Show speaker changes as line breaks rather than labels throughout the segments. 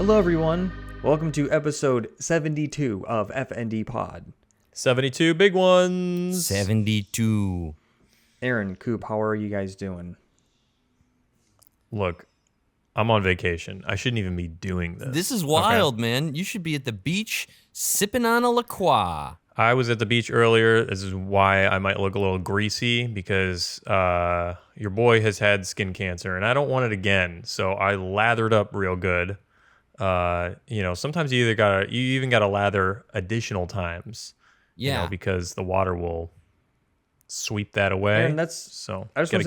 Hello, everyone. Welcome to episode 72 of FND POD.
72 big ones.
72.
Aaron, Coop, how are you guys doing?
Look, I'm on vacation. I shouldn't even be doing this.
This is wild, man. You should be at the beach sipping on a La Croix.
I was at the beach earlier. This is why I might look a little greasy because your boy has had skin cancer and I don't want it again. So I lathered up real good. Sometimes you even gotta lather additional times.
Yeah,
because the water will sweep that away.
And I just want to say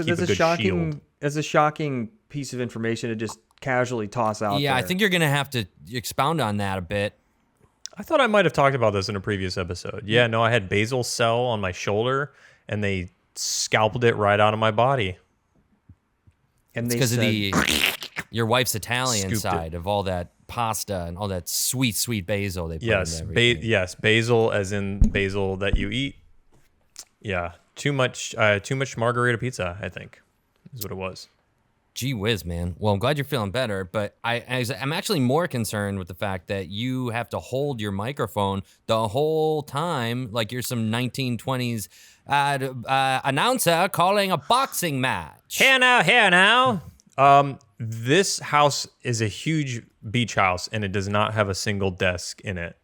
that's a shocking piece of information to just casually toss out.
Yeah,
there.
I think you're gonna have to expound on that a bit.
I thought I might have talked about this in a previous episode. Yeah, no, I had basal cell on my shoulder, and they scalped it right out of my body.
And
because of your wife's Italian
Scooped
side of all that pasta and all that sweet basil they put
Yes,
in everything.
yes, basil as in basil that you eat. Yeah, too much margarita pizza, I think, is what it was.
Gee whiz, man. Well, I'm glad you're feeling better, but I'm actually more concerned with the fact that you have to hold your microphone the whole time like you're some 1920s announcer calling a boxing match.
Here now. This house is a huge beach house, and it does not have a single desk in it.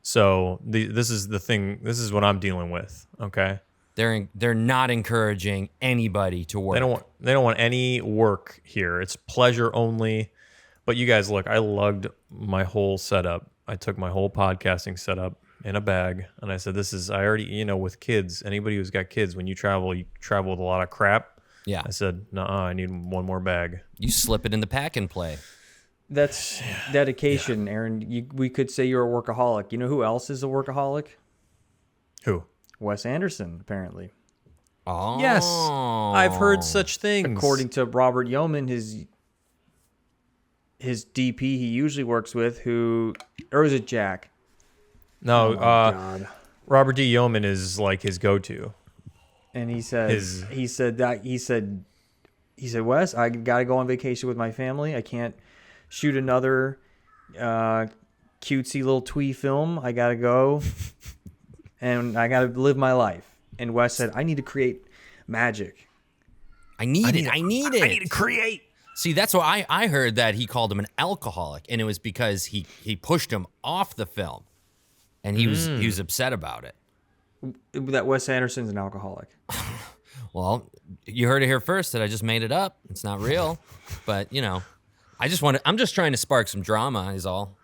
So this is the thing. This is what I'm dealing with. Okay.
They're not encouraging anybody to work.
They don't want any work here. It's pleasure only. But you guys, look, I lugged my whole setup. I took my whole podcasting setup in a bag, and I said, with kids, anybody who's got kids, when you travel with a lot of crap.
Yeah.
I said, I need one more bag.
You slip it in the pack and play.
That's dedication, yeah. Aaron. We could say you're a workaholic. You know who else is a workaholic?
Who?
Wes Anderson, apparently.
Oh.
Yes. I've heard such things.
According to Robert Yeoman, his DP he usually works with, or is it Jack?
No,
God.
Robert D. Yeoman is like his go-to.
And he said, Wes, I gotta go on vacation with my family. I can't shoot another cutesy little twee film. I gotta go, and I gotta live my life. And Wes said, I need to create magic.
I need it. I need
to create.
See, that's why I heard that he called him an alcoholic, and it was because he pushed him off the film, and he was upset about it.
That Wes Anderson's an alcoholic.
Well, you heard it here first that I just made it up. It's not real, but I'm just trying to spark some drama is all.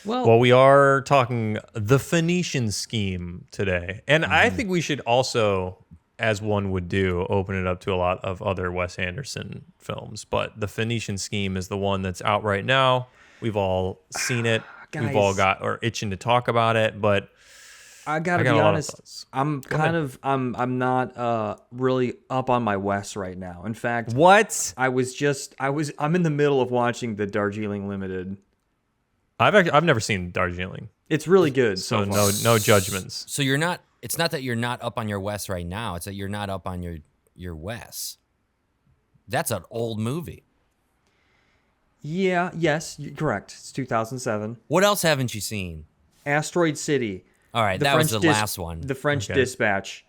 Well, we are talking the Phoenician Scheme today, and I think we should also, as one would do, open it up to a lot of other Wes Anderson films. But the Phoenician Scheme is the one that's out right now. We've all seen it.
Guys.
We've all are itching to talk about it, but
I gotta be honest. I'm not really up on my Wes right now. In fact,
what?
I'm in the middle of watching the Darjeeling Limited.
I've never seen Darjeeling.
It's really good.
So
far.
no judgments.
So you're not. It's not that you're not up on your Wes right now. It's that you're not up on your Wes. That's an old movie.
Yeah. Yes. You're correct. It's 2007.
What else haven't you seen?
Asteroid City.
All right, that was the last one.
The French Dispatch.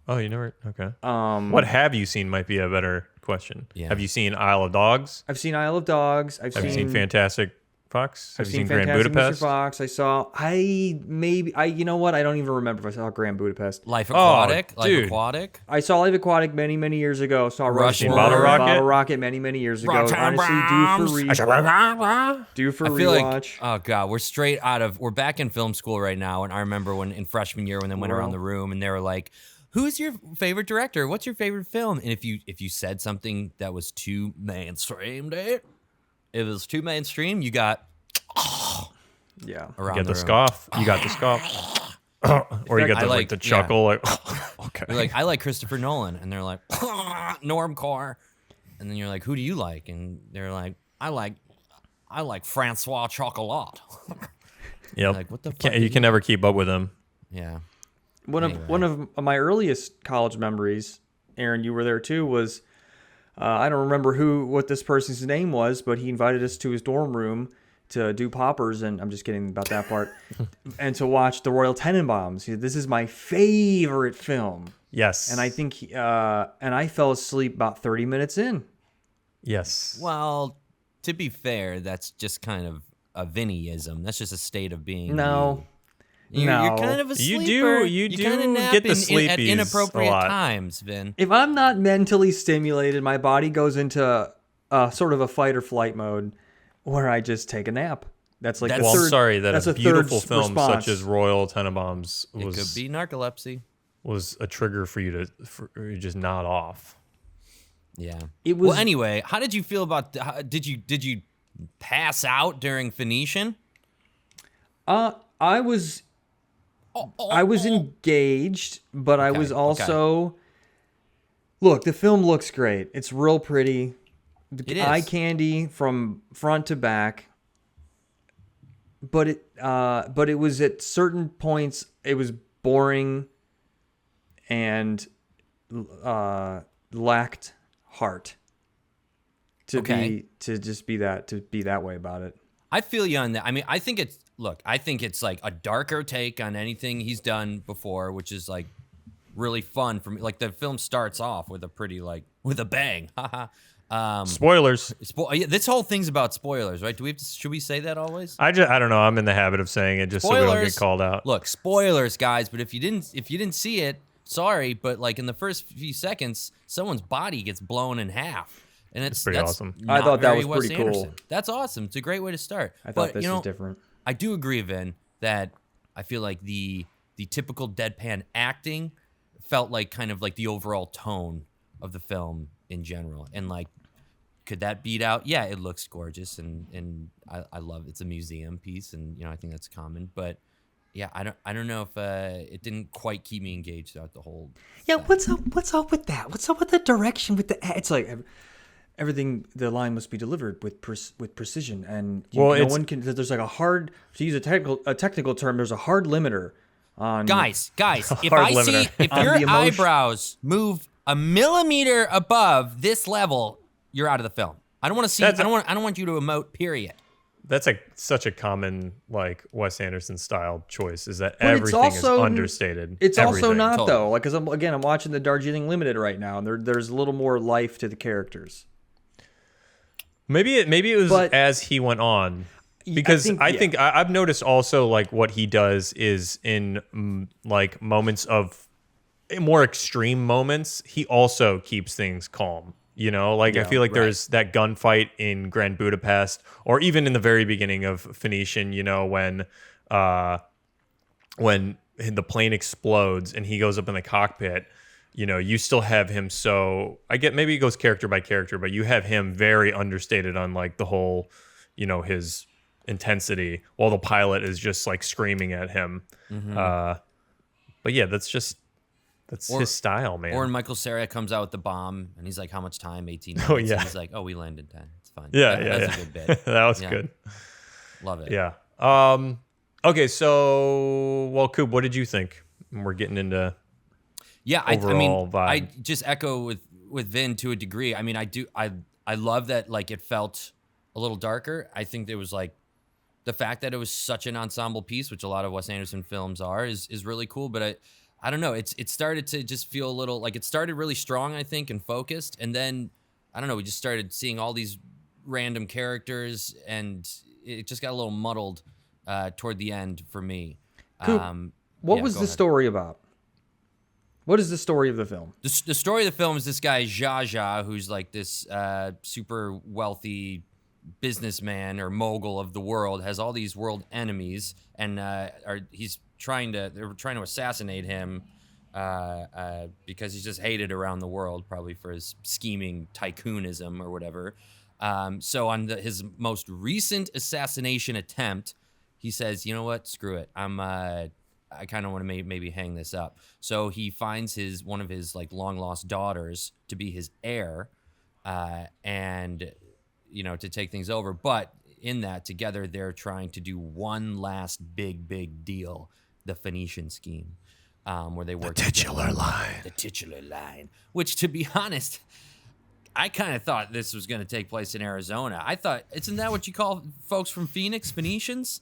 Oh, you never? Okay. What have you seen might be a better question.
Yeah.
Have you seen Isle of Dogs?
I've seen Isle of Dogs.
Have you seen Fantastic Fox? Have you seen Grand
Fantastic
Budapest?
Mr. Fox. You know what? I don't even remember if I saw Grand Budapest.
Life Aquatic.
Dude.
Life Aquatic.
I saw Life Aquatic many years ago. Saw
Rushmore.
Bottle
Rocket many years ago. Honestly, due for rewatch.
Oh God, we're back in film school right now, and I remember when in freshman year when they went around the room and they were like, "Who's your favorite director? What's your favorite film?" And if you said something that was too mainstream, it was too mainstream. You got
yeah.
Around
You got the
room.
scoff. You got the scoff. Or you got the chuckle. Like, okay.
You're like, I like Christopher Nolan, and they're like, Normcore, and then you're like, who do you like? And they're like, I like Francois Chocolat.
Yep.
Like, what the fuck?
You can never keep up with him.
Yeah.
One of my earliest college memories, Aaron, you were there too, was I don't remember what this person's name was, but he invited us to his dorm room to do poppers, and I'm just kidding about that part, and to watch the Royal Tenenbaums. This is my favorite film.
Yes.
And I think, and I fell asleep about 30 minutes in.
Yes.
Well, to be fair, that's just kind of a Vinnyism. That's just a state of being.
No.
You're kind of a sleeper.
You
kind of
do
nap
get the
at
sleepies
inappropriate
a lot.
times, Vin.
If I'm not mentally stimulated, my body goes into sort of a fight or flight mode where I just take a nap. That's like
Well,
the third,
I'm sorry that
that's
a
third
beautiful film
response.
such as Royal Tenenbaums
It could be narcolepsy.
was a trigger for you to just nod off.
Yeah.
It was.
Well, anyway, how did you feel about? Did you pass out during Phoenician?
I was engaged, but I was also. Look, the film looks great. It's real pretty.
It is.
Eye candy from front to back. But it was at certain points it was boring and lacked heart to be that way about it.
I feel you on that. I mean, I think it's like a darker take on anything he's done before, which is like really fun for me. Like the film starts off with with a bang.
Spoilers.
This whole thing's about spoilers, right? Should we say that always?
I don't know. I'm in the habit of saying it just so we don't get called out.
Look, spoilers, guys. But if you didn't see it, sorry. But like in the first few seconds, someone's body gets blown in half, and that's
pretty awesome.
I thought that was
Wes
pretty cool.
Anderson. That's awesome. It's a great way to start.
I thought this was different.
I do agree, Vin, that I feel like the typical deadpan acting felt like kind of like the overall tone of the film in general, and like. Could that beat out? Yeah, it looks gorgeous, and I love it. It's a museum piece, and I think that's common. But yeah, I don't know if it didn't quite keep me engaged throughout the whole.
Yeah, what's up with that? What's up with the direction with the? It's like everything. The line must be delivered with precision, and no one can. There's like a hard, to use a technical term. There's a hard limiter on
guys. If your eyebrows move a millimeter above this level, you're out of the film. I don't want to see. I don't want you to emote. Period.
That's such a common like Wes Anderson style choice. Is that everything is understated?
It's
everything.
also not though. Like, because I'm watching the Darjeeling Limited right now, and there's a little more life to the characters.
Maybe it was as he went on. Because I think I've noticed also like what he does is in like moments of more extreme moments, he also keeps things calm. I feel like there's that gunfight in Grand Budapest, or even in the very beginning of Phoenician, when the plane explodes and he goes up in the cockpit, you still have him. So I get maybe it goes character by character, but you have him very understated on like the whole, his intensity, while the pilot is just like screaming at him. Mm-hmm. But yeah, that's his style, man.
Or when Michael Cera comes out with the bomb and he's like, how much time? 18 minutes.
Oh, yeah.
And he's like, we landed in 10. It's fine. That's a good bit.
That was good.
Love it.
Yeah. Okay, so, Coop, what did you think? We're getting into overall vibe.
I just echo with Vin to a degree. I mean, I love that like it felt a little darker. I think there was like the fact that it was such an ensemble piece, which a lot of Wes Anderson films are, is really cool. But I don't know. It started to just feel a little like it started really strong, I think, and focused, and then I don't know. We just started seeing all these random characters, and it just got a little muddled toward the end for me.
Coop, what was the story about? What is the story of the film?
The story of the film is this guy Zsa Zsa, who's like this super wealthy businessman or mogul of the world, has all these world enemies, and they're trying to assassinate him because he's just hated around the world, probably for his scheming tycoonism or whatever. So on his most recent assassination attempt, he says, you know what, screw it. I kind of want to maybe hang this up. So he finds one of his like long lost daughters to be his heir, and to take things over. But in that, together, they're trying to do one last big deal. The Phoenician Scheme, where they work
the titular line,
which, to be honest, I kind of thought this was going to take place in Arizona. I thought, isn't that what you call folks from Phoenix, Phoenicians?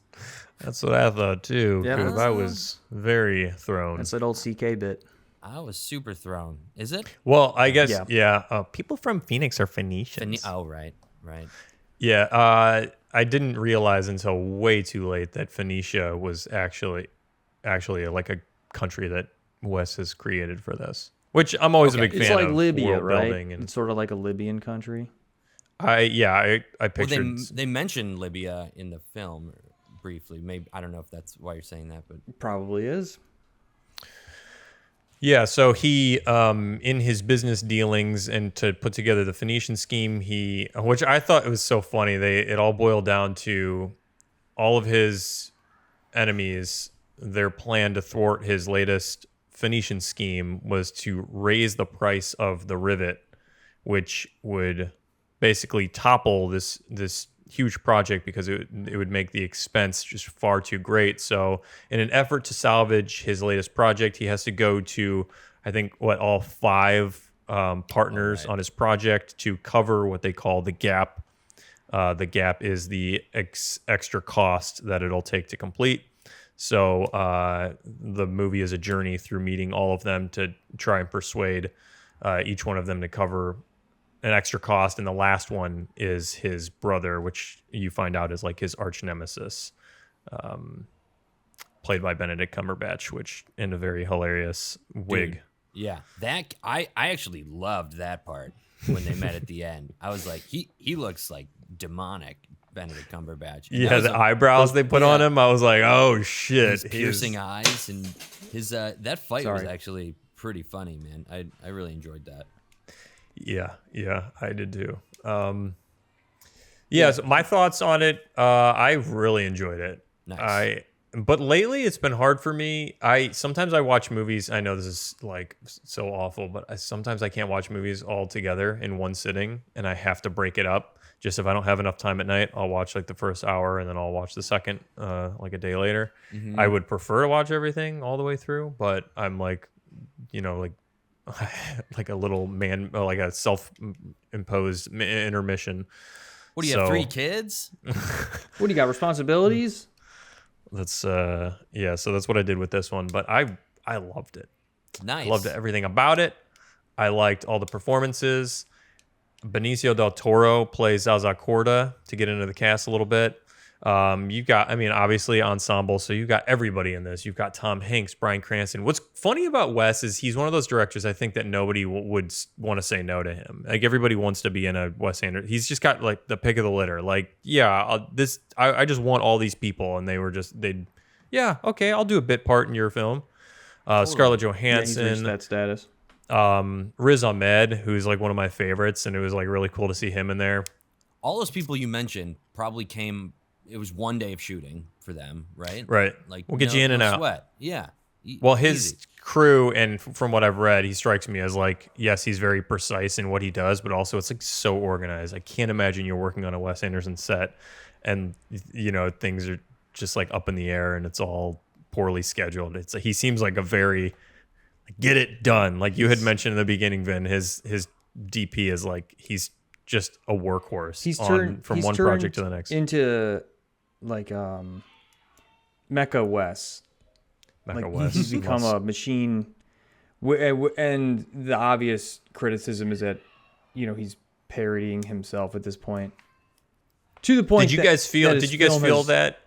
That's what I thought too.
Yeah.
Because I was very thrown.
That's that old CK bit.
I was super thrown. Is it?
Well, I guess
Yeah.
people from Phoenix are Phoenicians.
Oh, right.
Yeah, I didn't realize until way too late that Phoenicia was actually like a country that Wes has created for this. Which I'm always a big fan of.
It's like Libya,
world
right?
building, and
It's sort of like a Libyan country.
I
Well,
pictured.
they mentioned Libya in the film briefly. Maybe I don't know if that's why you're saying that, but
Probably is.
Yeah, so he, in his business dealings and to put together the Phoenician scheme, which I thought it was so funny. It all boiled down to all of his enemies. Their plan to thwart his latest Phoenician scheme was to raise the price of the rivet, which would basically topple this huge project because it would make the expense just far too great. So in an effort to salvage his latest project, he has to go to, I think, all 5 partners on his project to cover what they call the gap. The gap is the extra cost that it'll take to complete. So the movie is a journey through meeting all of them to try and persuade each one of them to cover an extra cost, and the last one is his brother, which you find out is like his arch nemesis, played by Benedict Cumberbatch, which in a very hilarious wig.
Dude, yeah, that I actually loved that part when they met at the end. I was like, he looks like demonic, Benedict Cumberbatch. And
yeah, the eyebrows they put on him, I was like, oh shit,
his piercing eyes, and his that fight was actually pretty funny, man. I really enjoyed that.
Yeah, I did too. So my thoughts on it, I really enjoyed it.
Nice.
But lately it's been hard for me. Sometimes I watch movies. I know this is like so awful, but sometimes I can't watch movies all together in one sitting, and I have to break it up. Just if I don't have enough time at night, I'll watch like the first hour and then I'll watch the second like a day later. Mm-hmm. I would prefer to watch everything all the way through, but I'm like, like a little man, like a self-imposed intermission.
What do you have, 3 kids?
What do you got, responsibilities?
That's so that's what I did with this one, but I loved it.
Nice.
I loved everything about it. I liked all the performances. Benicio del Toro plays Alzacorda to get into the cast a little bit. You've got, obviously ensemble, so you've got everybody in this. You've got Tom Hanks, Bryan Cranston. What's funny about Wes is he's one of those directors I think that nobody would want to say no to him. Like everybody wants to be in a Wes Anderson. He's just got like the pick of the litter. Like, I just want all these people, and I'll do a bit part in your film. Scarlett Johansson,
he's reached that status.
Riz Ahmed, who's like one of my favorites, and it was like really cool to see him in there.
All those people you mentioned probably came. It was one day of shooting for them, right?
Right.
Like
we'll get you in and out.
Sweat. Yeah.
Well, his crew, and from what I've read, he strikes me as like, yes, he's very precise in what he does, but also it's like so organized. I can't imagine you're working on a Wes Anderson set and things are just like up in the air and it's all poorly scheduled. He seems like a very get it done. Like you had mentioned in the beginning, Vin, his DP is like he's just a workhorse. He's turned from one project to the next
into like Mecha Wes. He's become a machine, and the obvious criticism is that he's parodying himself at this point. To the point.
Did you guys feel that?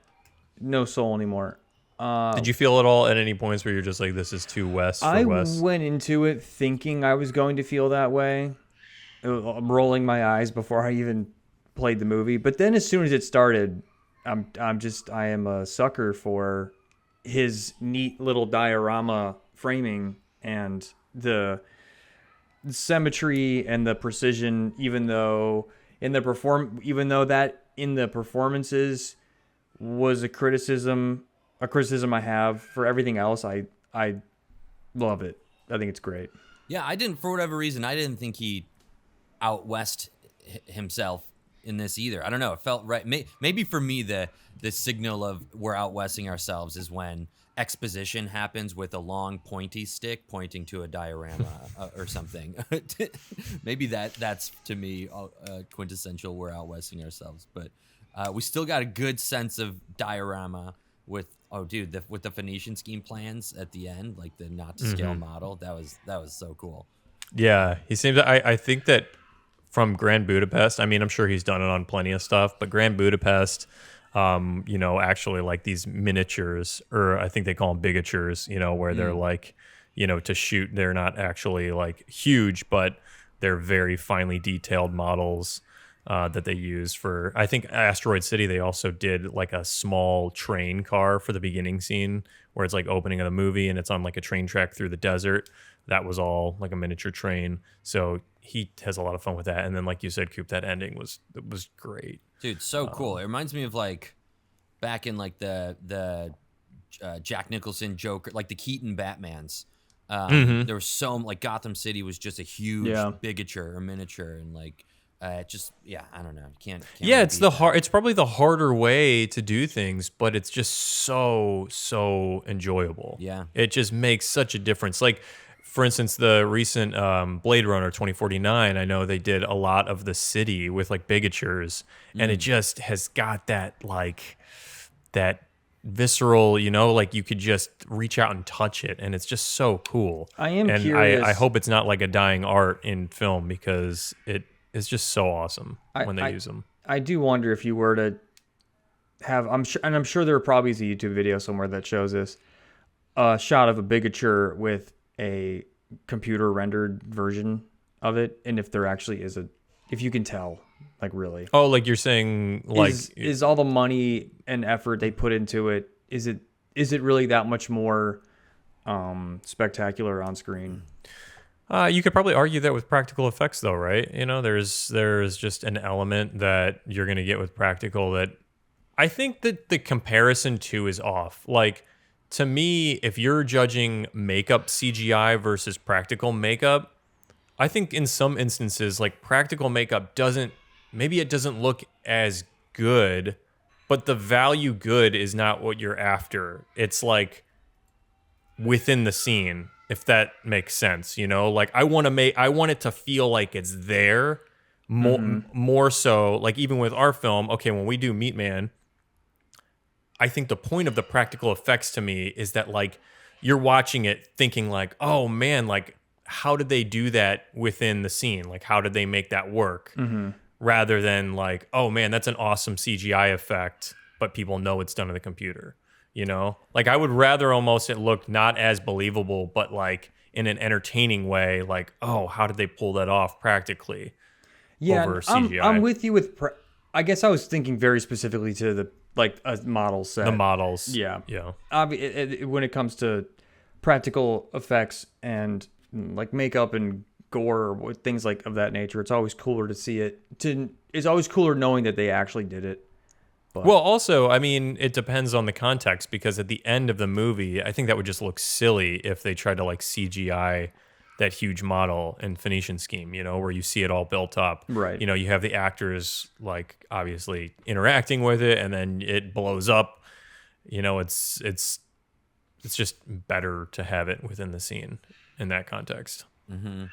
No soul anymore.
Did you feel at all at any points where you're just like, this is too Wes for Wes?
I went into it thinking I was going to feel that way. I'm rolling my eyes before I even played the movie. But then as soon as it started, I am a sucker for his neat little diorama framing and the symmetry and the precision, even though that in the performances was a criticism I have. For everything else, I love it. I think it's great.
Yeah, for whatever reason, I didn't think he out West himself in this either. I don't know. It felt right. Maybe for me, the signal of we're out Westing ourselves is when exposition happens with a long pointy stick pointing to a diorama or something. Maybe that's to me quintessential. We're out westing ourselves, but we still got a good sense of diorama with with the Phoenician Scheme plans at the end, like the not to scale model. That was so cool.
Yeah, he seems. I think that from Grand Budapest. I mean, I'm sure he's done it on plenty of stuff, but Grand Budapest. Actually like these miniatures, or I think they call them bigatures, where they're like, to shoot, they're not actually like huge, but they're very finely detailed models that they use for, I think Asteroid City, they also did like a small train car for the beginning scene where it's like opening of the movie and it's on like a train track through the desert. That was all like a miniature train. So he has a lot of fun with that. And then like you said, Coop, that ending was great.
Dude, so cool. It reminds me of like back in like the Jack Nicholson Joker, like the Keaton Batmans. There was so like Gotham City was just a huge bigature or miniature, and like I don't know. Can't
yeah, it's it's probably the harder way to do things, but it's just so enjoyable.
Yeah,
it just makes such a difference. Like, for instance, the recent Blade Runner 2049, I know they did a lot of the city with like bigatures, and it just has got that like that visceral, like you could just reach out and touch it, and it's just so cool.
I am curious.
I hope it's not like a dying art in film, because it is just so awesome when they use them.
I do wonder if you were to have, I'm sure there probably is a YouTube video somewhere that shows this, a shot of a bigature with a computer rendered version of it, and if there actually is if you can tell, like, really.
Oh, like you're saying, like,
is all the money and effort they put into it, is it really that much more spectacular on screen?
You could probably argue that with practical effects, though, right? There's just an element that you're going to get with practical that I think that the comparison to is off. Like, to me, if you're judging makeup CGI versus practical makeup, I think in some instances, like, practical makeup doesn't look as good, but the value good is not what you're after. It's like within the scene, if that makes sense, like I want it to feel like it's there more so, like even with our film. Okay, when we do Meat Man, I think the point of the practical effects to me is that like you're watching it thinking like, oh man, like how did they do that within the scene? Like how did they make that work? Rather than like, oh man, that's an awesome CGI effect, but people know it's done on the computer. Like I would rather almost it looked not as believable, but like in an entertaining way, like, oh, how did they pull that off practically?
Yeah,
over CGI?
I'm with you with. I guess I was thinking very specifically to the like a model set.
The models,
yeah.
When
it comes to practical effects and like makeup and gore or things like of that nature, it's always cooler to see it. It's always cooler knowing that they actually did it. But.
Well, also, I mean, it depends on the context, because at the end of the movie, I think that would just look silly if they tried to like CGI that huge model in Phoenician Scheme, where you see it all built up.
Right.
You have the actors like obviously interacting with it, and then it blows up. It's just better to have it within the scene in that context.
Mm-hmm.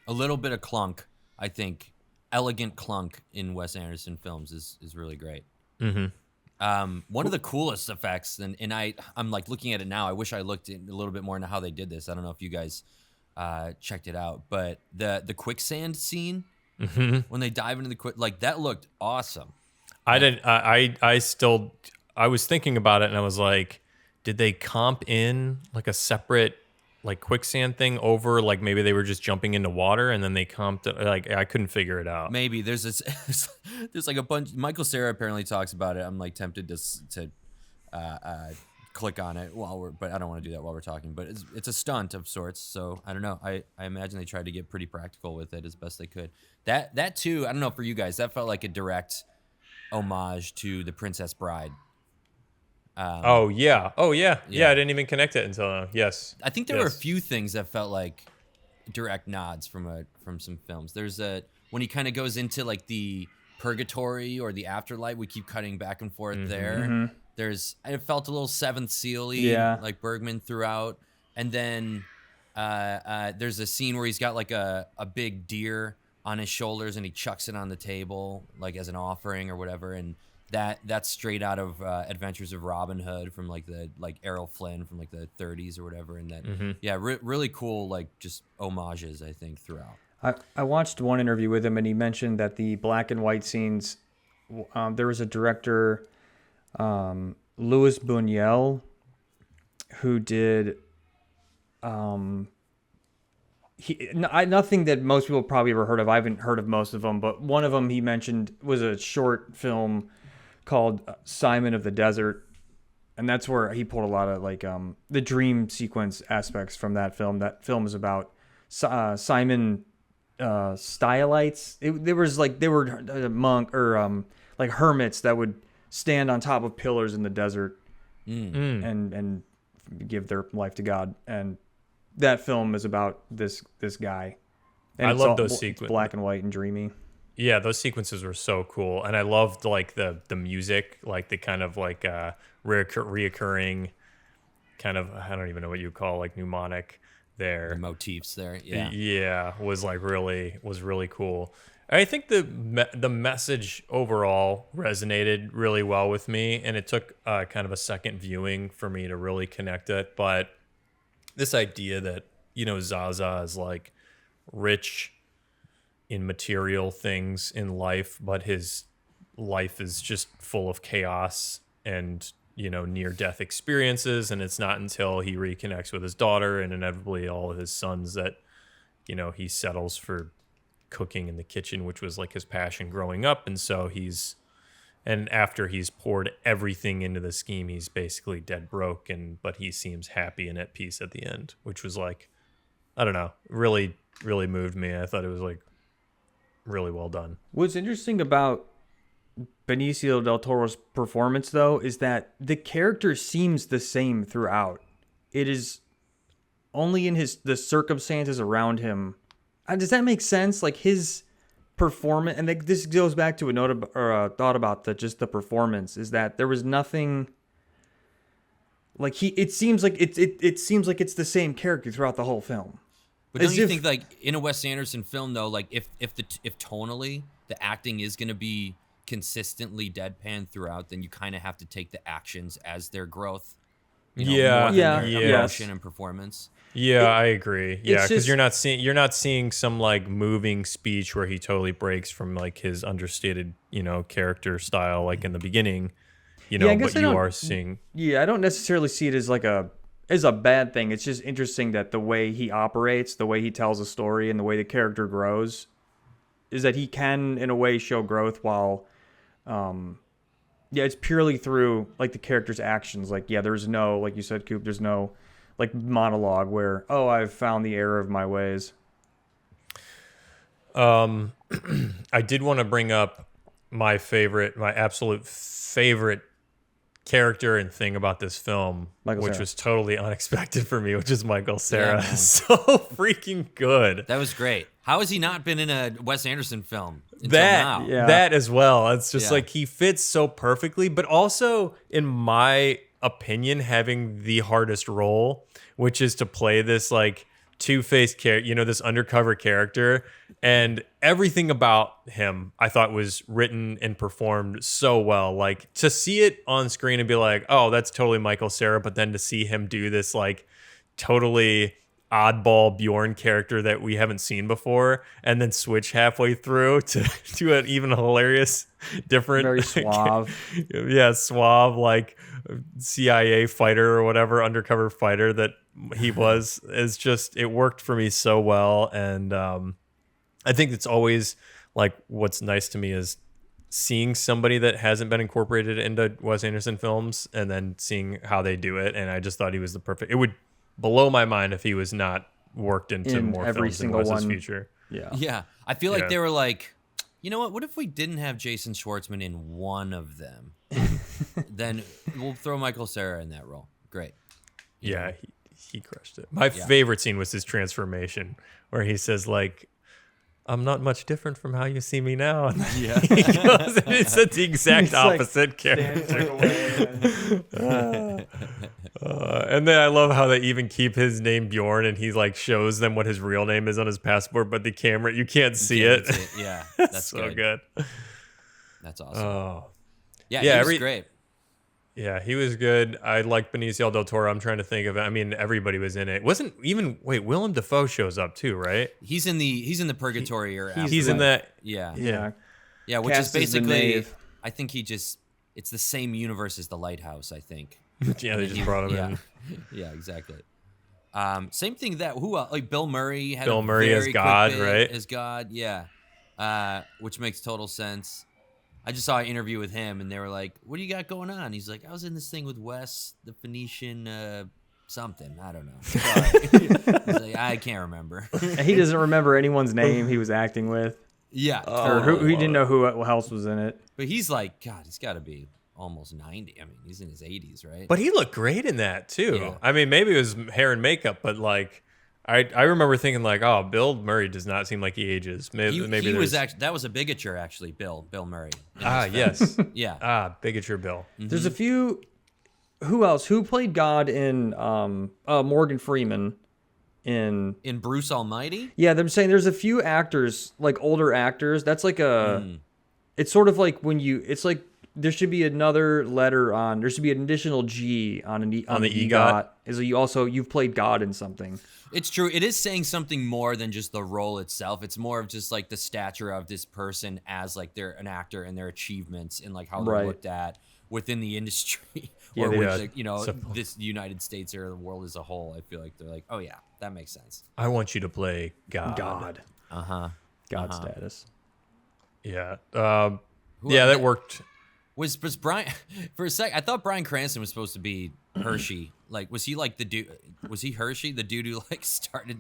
A little bit of clunk, I think. Elegant clunk in Wes Anderson films is really great.
Mm-hmm.
One of the coolest effects, and I'm like looking at it now. I wish I looked a little bit more into how they did this. I don't know if you guys checked it out, but the quicksand scene when they dive into the like that looked awesome.
I was thinking about it, and I was like, did they comp in like a separate like quicksand thing over, like maybe they were just jumping into water and then they comped it? Like I couldn't figure it out.
Maybe there's like a bunch. Michael Cera apparently talks about it. I'm like tempted to click on it but I don't want to do that while we're talking. But it's a stunt of sorts. So I don't know. I imagine they tried to get pretty practical with it as best they could. That too. I don't know for you guys. That felt like a direct homage to The Princess Bride.
Yeah. I didn't even connect it until now. Yes.
I think there were a few things that felt like direct nods from some films. There's when he kind of goes into like the purgatory or the afterlife. We keep cutting back and forth there. it felt a little Seventh Seal-y, like Bergman throughout. And then there's a scene where he's got like a big deer on his shoulders and he chucks it on the table like as an offering or whatever. And that's straight out of Adventures of Robin Hood from like Errol Flynn from like the 30s or whatever. And that, really cool, like just homages, I think, throughout.
I watched one interview with him and he mentioned that the black and white scenes, there was a director, Louis Buñuel, who did nothing that most people probably ever heard of. I haven't heard of most of them, but one of them he mentioned was a short film called Simon of the Desert, and that's where he pulled a lot of like the dream sequence aspects from that film. That film is about Simon stylites. They were a monk or like hermits that would stand on top of pillars in the desert and give their life to God. And that film is about this guy. And
I love those sequences.
Black and white and dreamy.
Yeah, those sequences were so cool, and I loved like the music, like the kind of like reoccurring kind of, I don't even know what you call like mnemonic there.
The motifs there,
was really cool. I think the message overall resonated really well with me, and it took kind of a second viewing for me to really connect it. But this idea that, you know, Zaza is like rich in material things in life, but his life is just full of chaos and, you know, near-death experiences, and it's not until he reconnects with his daughter and inevitably all of his sons that, you know, he settles for cooking in the kitchen, which was like his passion growing up. And so after he's poured everything into the scheme, he's basically dead broke, but he seems happy and at peace at the end, which was like, I don't know, really, really moved me. I thought it was like really well done.
What's interesting about Benicio del Toro's performance, though, is that the character seems the same throughout. It is only in the circumstances around him. Does that make sense? Like his performance, and this goes back to a thought about just the performance, is that there was nothing like it seems like it's the same character throughout the whole film.
But don't you think, like, in a Wes Anderson film, though, like, if tonally the acting is going to be consistently deadpan throughout, then you kind of have to take the actions as their growth. More than their emotion and performance.
Yeah, I agree. Yeah, because you're not seeing some like moving speech where he totally breaks from like his understated, you know, character style like in the beginning. You know, but you are seeing. Yeah,
I don't necessarily see it as like a bad thing. It's just interesting that the way he operates, the way he tells a story, and the way the character grows, is that he can, in a way, show growth while, it's purely through like the character's actions. Like, there's no, like you said, Coop, there's no like monologue where, I've found the error of my ways.
I did want to bring up my absolute favorite character and thing about this film, which was totally unexpected for me, which is Michael Cera. So freaking good.
That was great. How has he not been in a Wes Anderson film until now?
That as well. It's just like he fits so perfectly, but also, in my opinion, having the hardest role, which is to play this like two-faced character, you know, this undercover character, and everything about him I thought was written and performed so well. Like, to see it on screen and be like, oh, that's totally Michael Cera, but then to see him do this like totally oddball Bjorn character that we haven't seen before, and then switch halfway through to an even hilarious different,
very suave
suave like CIA fighter or whatever, undercover fighter that he was, is just, it worked for me so well. And I think it's always like, what's nice to me is seeing somebody that hasn't been incorporated into Wes Anderson films and then seeing how they do it. And I just thought he was it would blow my mind if he was not worked into more
every
films
single
in Wes's
one.
future.
Yeah. I feel like they were like, you know what if we didn't have Jason Schwartzman in one of them? Then we'll throw Michael Cera in that role. Great.
He crushed it. My favorite scene was his transformation, where he says like, I'm not much different from how you see me now. And
Yeah.
he goes, and it's the exact
He's like,
opposite character.
Stands away.
And then I love how they even keep his name Bjorn, and he like shows them what his real name is on his passport, but the camera you can't see it.
Yeah, that's
so good.
That's awesome.
Oh,
Yeah,
yeah,
he was great.
yeah, he was good. I like Benicio del Toro. I'm trying to think of it. I mean, everybody was in it. Wasn't even Willem Dafoe shows up too, right?
He's in the purgatory or
He's in that.
Yeah.
Yeah.
Which
Cast
is
as the
basically
knave.
I think it's the same universe as the Lighthouse, I think.
Yeah, they just brought him in.
Yeah, exactly. Same thing that like Bill Murray had
Bill
a
Murray
very
as
quick
God,
bit
right?
As God, yeah. Which makes total sense. I just saw an interview with him, and they were like, "What do you got going on?" He's like, "I was in this thing with Wes, the Phoenician something. I don't know. Sorry." He's like, "I can't remember."
He doesn't remember anyone's name he was acting with.
Yeah,
Or who he didn't know who else was in it.
But he's like, God, he's got to be almost 90. I mean, he's in his 80s, right?
But he looked great in that too.
Yeah.
I mean, maybe it was hair and makeup, but like, I remember thinking like, oh, Bill Murray does not seem like he ages. Maybe
he was actually that was a bigature actually. Bill Murray.
Yes.
Yeah.
Bigature Bill.
There's a few. Who else? Who played God in Morgan Freeman? In
Bruce Almighty.
Yeah, I'm saying there's a few actors, like older actors. That's like it's sort of like when it's like there should be another letter on. There should be an additional G on the EGOT. Is you've played God in something.
It's true. It is saying something more than just the role itself. It's more of just like the stature of this person as like they're an actor and their achievements and like how they're looked at within the industry or this United States or the world as a whole. I feel like they're like, oh yeah, that makes sense.
I want you to play God.
God status.
Yeah. That worked.
Was Brian for a sec? I thought Bryan Cranston was supposed to be Hershey. Like, was he like the dude? Was he Hershey, the dude who like started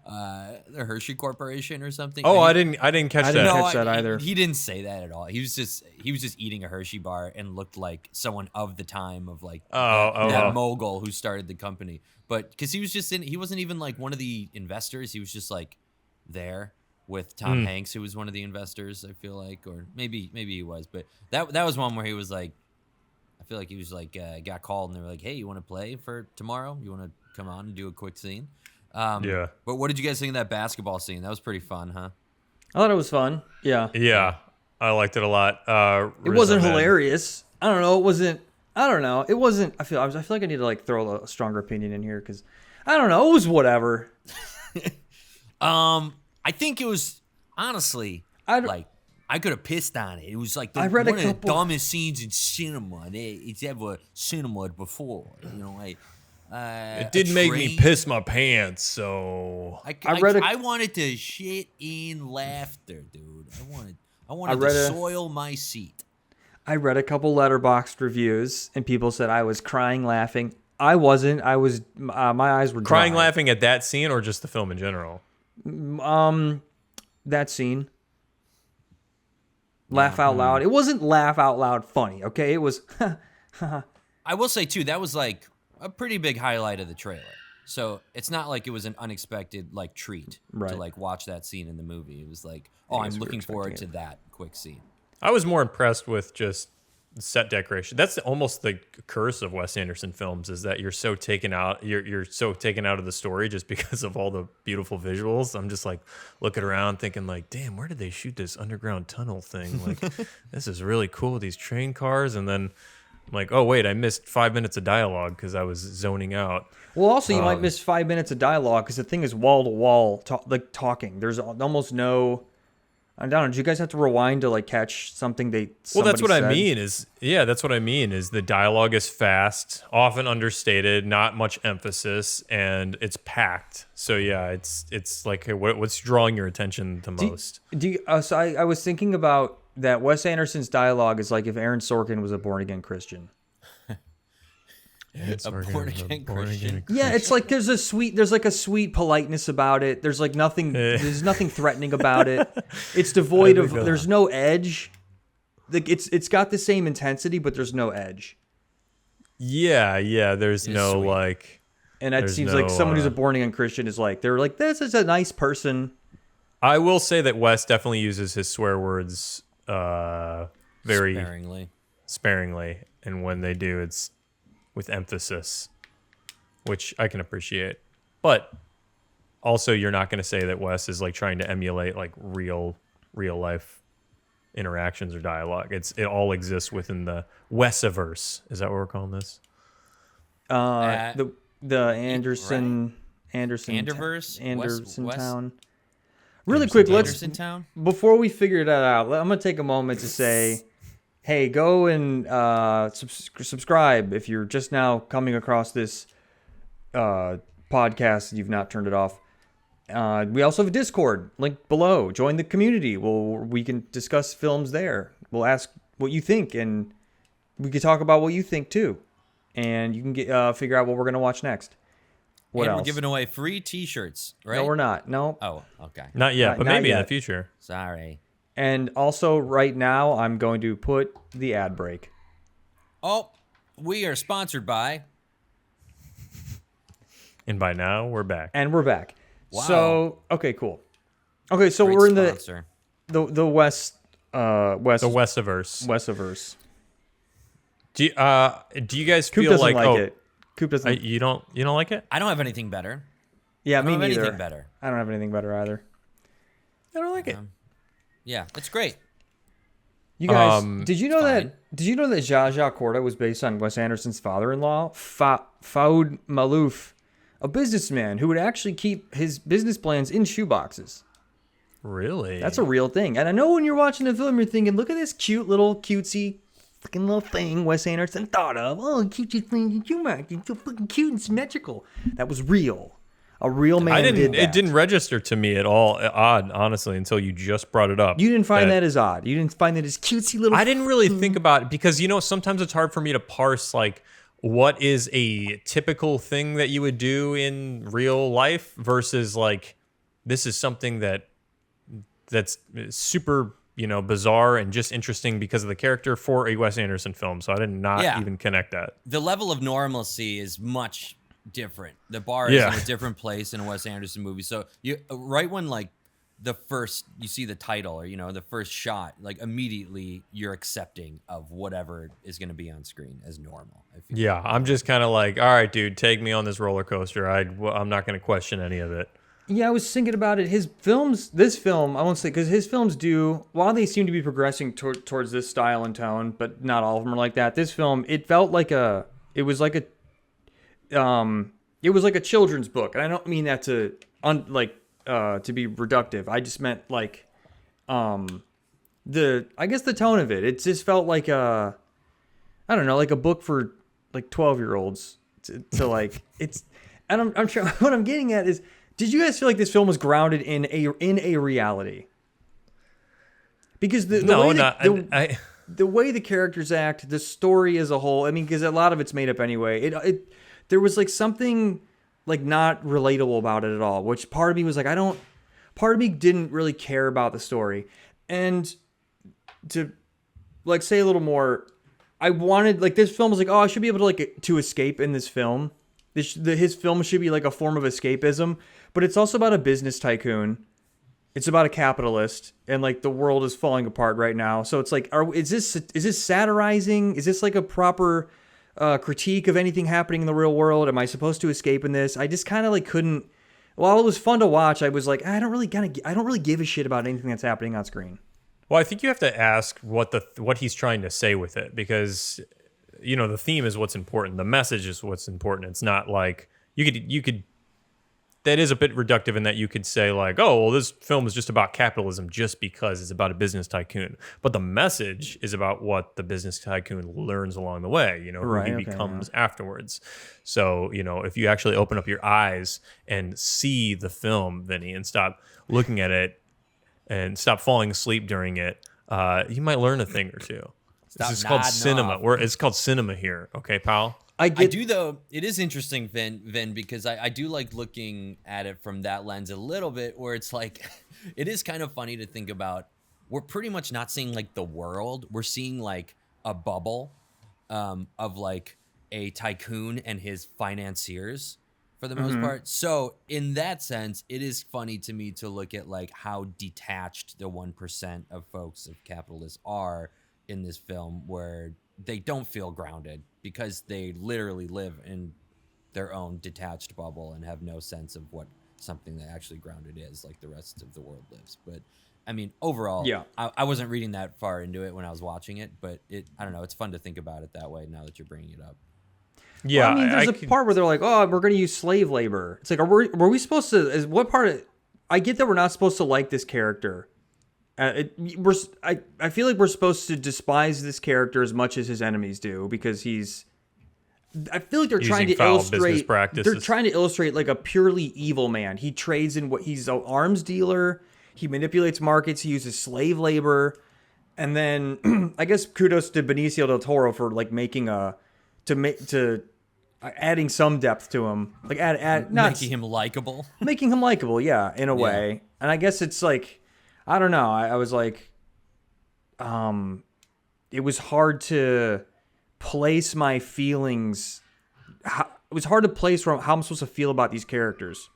the Hershey Corporation or something?
Oh, I didn't catch that.
I didn't catch that either.
He didn't say that at all. He was just eating a Hershey bar and looked like someone of the time of like that mogul who started the company. But because he was he wasn't even like one of the investors. He was just like there with Tom Hanks, who was one of the investors, I feel like, or maybe he was, but that was one where he was like, I feel like he was like got called and they were like, hey, you want to play for tomorrow? You want to come on and do a quick scene? But what did you guys think of that basketball scene? That was pretty fun, huh?
I thought it was fun. Yeah.
Yeah, I liked it a lot.
It wasn't hilarious. I don't know. It wasn't. I don't know. It wasn't. I feel like I need to like throw a stronger opinion in here because I don't know. It was whatever.
I think it was honestly I could have pissed on it. It was like one of the dumbest scenes in cinema. It's ever cinema before. You know,
it did make me piss my pants. So
I wanted to shit in laughter, dude. I wanted to soil my seat.
I read a couple Letterboxd reviews and people said I was crying laughing. I wasn't. I was. My eyes were
crying
dry.
laughing at that scene or just the film in general.
That scene. Laugh out loud. It wasn't laugh out loud funny, okay? It was
I will say too, that was like a pretty big highlight of the trailer. So it's not like it was an unexpected like treat to like watch that scene in the movie. It was like, oh, I'm looking forward to that quick scene.
I was more impressed with just set decoration. That's almost the curse of Wes Anderson films, is that you're so taken out of the story just because of all the beautiful visuals. I'm just like looking around thinking like, damn, where did they shoot this underground tunnel thing? Like, this is really cool, these train cars. And then I'm like, oh wait, I missed 5 minutes of dialogue because I was zoning out.
Well, also you might miss 5 minutes of dialogue because the thing is wall to wall talking. There's almost no. I don't know. Did you guys have to rewind to like catch something
Well, that's what
said?
I mean. That's what I mean. Is the dialogue is fast, often understated, not much emphasis, and it's packed. So yeah, it's like, hey, what's drawing your attention the most?
So I was thinking about that. Wes Anderson's dialogue is like if Aaron Sorkin was a born again Christian.
A born again Christian.
Yeah, it's like there's like a sweet politeness about it. There's like nothing. There's nothing threatening about it. It's devoid of. There's no edge. Like it's got the same intensity, but there's no edge.
Yeah. There's no
sweet.
like.
And it seems like someone who's a born again Christian is like they're like, this is a nice person.
I will say that Wes definitely uses his swear words very sparingly, and when they do, it's with emphasis, which I can appreciate. But also, you're not going to say that Wes is like trying to emulate like real life interactions or dialogue. It all exists within the Wesiverse. Is that what we're calling this?
The Anderson
Anderverse?
Anderson
West-
Town. Really quick, let's
Anderson Town?
before we figure that out, I'm gonna take a moment to say, hey, go and subscribe if you're just now coming across this podcast and you've not turned it off. We also have a Discord link below. Join the community. We can discuss films there. We'll ask what you think, and we can talk about what you think too. And you can figure out what we're gonna watch next. What else?
We're giving away free T-shirts, right?
No, we're not. No.
Oh, okay.
Not yet, but
not
maybe in
yet.
the future.
Sorry.
And also, right now, I'm going to put the ad break.
Oh, we are sponsored by.
And by now, we're back.
And we're back.
Wow.
So, okay, cool. Okay, so
Great
we're in
sponsor.
the West
The Wesiverse.
Westiverse.
Do you guys
Coop
feel
doesn't
like,
like it. Coop doesn't.
you don't like it?
I don't have anything better.
Yeah,
I
me
don't have
neither.
anything better.
I don't have anything better either.
I don't like it.
Yeah, it's great.
You guys,
Fine.
did you know that Zsa Zsa Corda was based on Wes Anderson's father-in-law, Fouad Malouf, a businessman who would actually keep his business plans in shoeboxes?
Really?
That's a real thing. And I know when you're watching the film, you're thinking, look at this cutesy fucking little thing Wes Anderson thought of. Oh, cutesy thing in shoebox. It's so fucking cute and symmetrical. That was real. A real man did that.
It didn't register to me at all odd, honestly, until you just brought it up.
You didn't find that as odd. You didn't find that as cutesy little.
I didn't really think about it because, sometimes it's hard for me to parse, like, what is a typical thing that you would do in real life versus, like, this is something that's super, bizarre and just interesting because of the character for a Wes Anderson film. So I did not even connect that.
The level of normalcy is much different. The bar is in a different place in a Wes Anderson movie. So right when like the first you see the title or the first shot, like immediately you're accepting of whatever is going to be on screen as normal. I feel
Yeah, I'm just kind of like, all right, dude, take me on this roller coaster. I'm not going to question any of it.
Yeah, I was thinking about it. This film, I won't say, because his films do, while they seem to be progressing towards this style and tone, but not all of them are like that. This film, it felt like it was like a children's book, and I don't mean that to be reductive. I just meant like, I guess the tone of it. It just felt like I don't know, like a book for like 12-year-olds to like it's. And I'm trying. What I'm getting at is, did you guys feel like this film was grounded in a reality? Because the way the characters act, the story as a whole. I mean, because a lot of it's made up anyway. There was like something like not relatable about it at all. Which part of me was like, part of me didn't really care about the story, and to like say a little more, I wanted like this film was like, oh, I should be able to like to escape in this film. His film should be like a form of escapism, but it's also about a business tycoon. It's about a capitalist, and like the world is falling apart right now. So it's like, is this satirizing? Is this like a proper critique of anything happening in the real world? Am I supposed to escape in this? I just kind of like couldn't. While it was fun to watch, I was like, I don't really give a shit about anything that's happening on screen.
Well, I think you have to ask what he's trying to say with it, because the theme is what's important. The message is what's important. It's not like you could that is a bit reductive in that you could say like, oh, well, this film is just about capitalism just because it's about a business tycoon. But the message is about what the business tycoon learns along the way, who he becomes afterwards. So, if you actually open up your eyes and see the film, Vinny, and stop looking at it and stop falling asleep during it, you might learn a thing or two. This is called cinema. It's called cinema here. Okay, pal?
I do, though. It is interesting, Vin, because I do like looking at it from that lens a little bit, where it's like, it is kind of funny to think about. We're pretty much not seeing like the world. We're seeing like a bubble of like a tycoon and his financiers, for the most part. So in that sense, it is funny to me to look at like how detached the 1% of folks of capitalists are in this film, where they don't feel grounded because they literally live in their own detached bubble and have no sense of what something that actually grounded is, like the rest of the world lives. But I mean, overall, I wasn't reading that far into it when I was watching it, but I don't know, it's fun to think about it that way now that you're bringing it up.
Yeah,
well, I mean, there's a part where they're like, "Oh, we're going to use slave labor." It's like, were we supposed to? Is what part of? I get that we're not supposed to like this character. I feel like we're supposed to despise this character as much as his enemies do because he's. I feel like they're trying to illustrate. They're trying to illustrate like a purely evil man. He trades in he's an arms dealer. He manipulates markets. He uses slave labor, and then I guess kudos to Benicio del Toro for like making adding some depth to him, like
making him likable.
Making him likable, yeah, in a way. And I guess it's like, I don't know. I was like, it was hard to place my feelings. It was hard to place how I'm supposed to feel about these characters.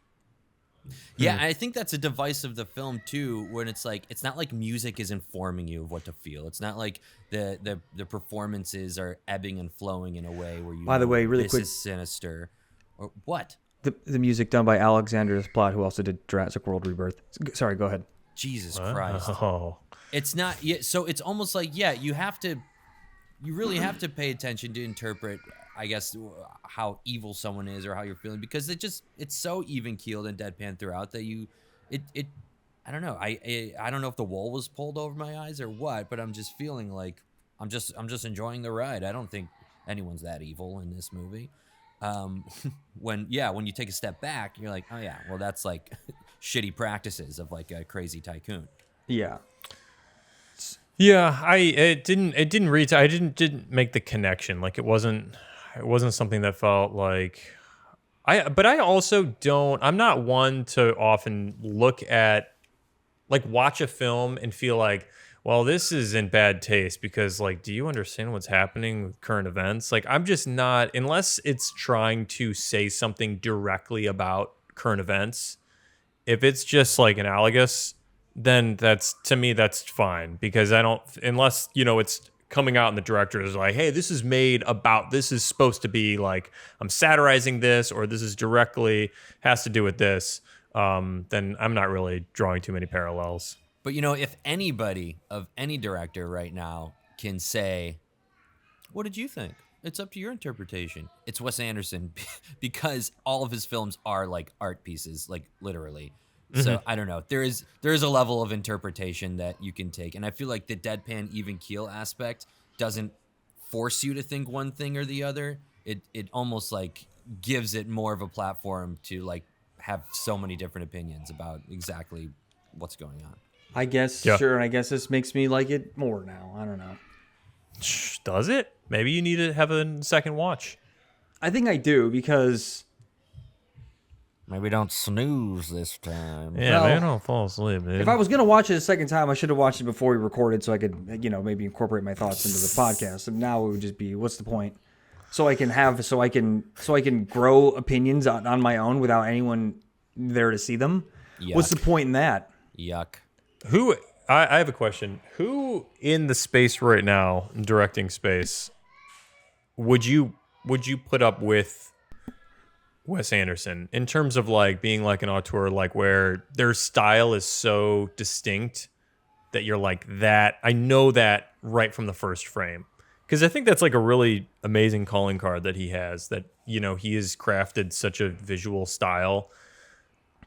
Yeah, I think that's a device of the film too, when it's like, it's not like music is informing you of what to feel. It's not like the performances are ebbing and flowing in a way where you.
By the way, really
this
quick,
is sinister, or what?
The music done by Alexander Desplat, who also did Jurassic World Rebirth. Sorry, go ahead.
Jesus Christ!
Oh.
It's not yet. So it's almost like you really have to pay attention to interpret, I guess, how evil someone is or how you're feeling, because it's so even keeled and deadpan throughout that I don't know. I don't know if the wool was pulled over my eyes or what, but I'm just feeling like I'm just enjoying the ride. I don't think anyone's that evil in this movie. When you take a step back, you're like, oh yeah, well that's like shitty practices of like a crazy tycoon.
Yeah.
Yeah, I didn't make the connection. Like it wasn't something that felt like but I also don't. I'm not one to often look at, like, watch a film and feel like, well, this is in bad taste because, like, do you understand what's happening with current events? Like, I'm just not, unless it's trying to say something directly about current events. If it's just like analogous, then to me that's fine, because I don't, unless, it's coming out and the director is like, hey, this is made about, this is supposed to be like, I'm satirizing this, or this is directly has to do with this, then I'm not really drawing too many parallels.
But if anybody of any director right now can say, what did you think? It's up to your interpretation. It's Wes Anderson, because all of his films are like art pieces, like literally. So I don't know. There is a level of interpretation that you can take, and I feel like the deadpan even keel aspect doesn't force you to think one thing or the other. It almost like gives it more of a platform to like have so many different opinions about exactly what's going on.
I guess sure, and I guess this makes me like it more now. I don't know.
Does it? Maybe you need to have a second watch.
I think I do, because
maybe don't snooze this time.
Yeah, maybe don't fall asleep, dude.
If I was going to watch it a second time, I should have watched it before we recorded so I could, maybe incorporate my thoughts into the podcast. And now it would just be, what's the point? So I can grow opinions on my own without anyone there to see them. Yuck. What's the point in that?
Yuck.
I have a question. Who in the space right now, directing space, would you put up with Wes Anderson in terms of like being like an auteur, like where their style is so distinct that you're like, that I know that right from the first frame? Because I think that's like a really amazing calling card that he has, that he has crafted such a visual style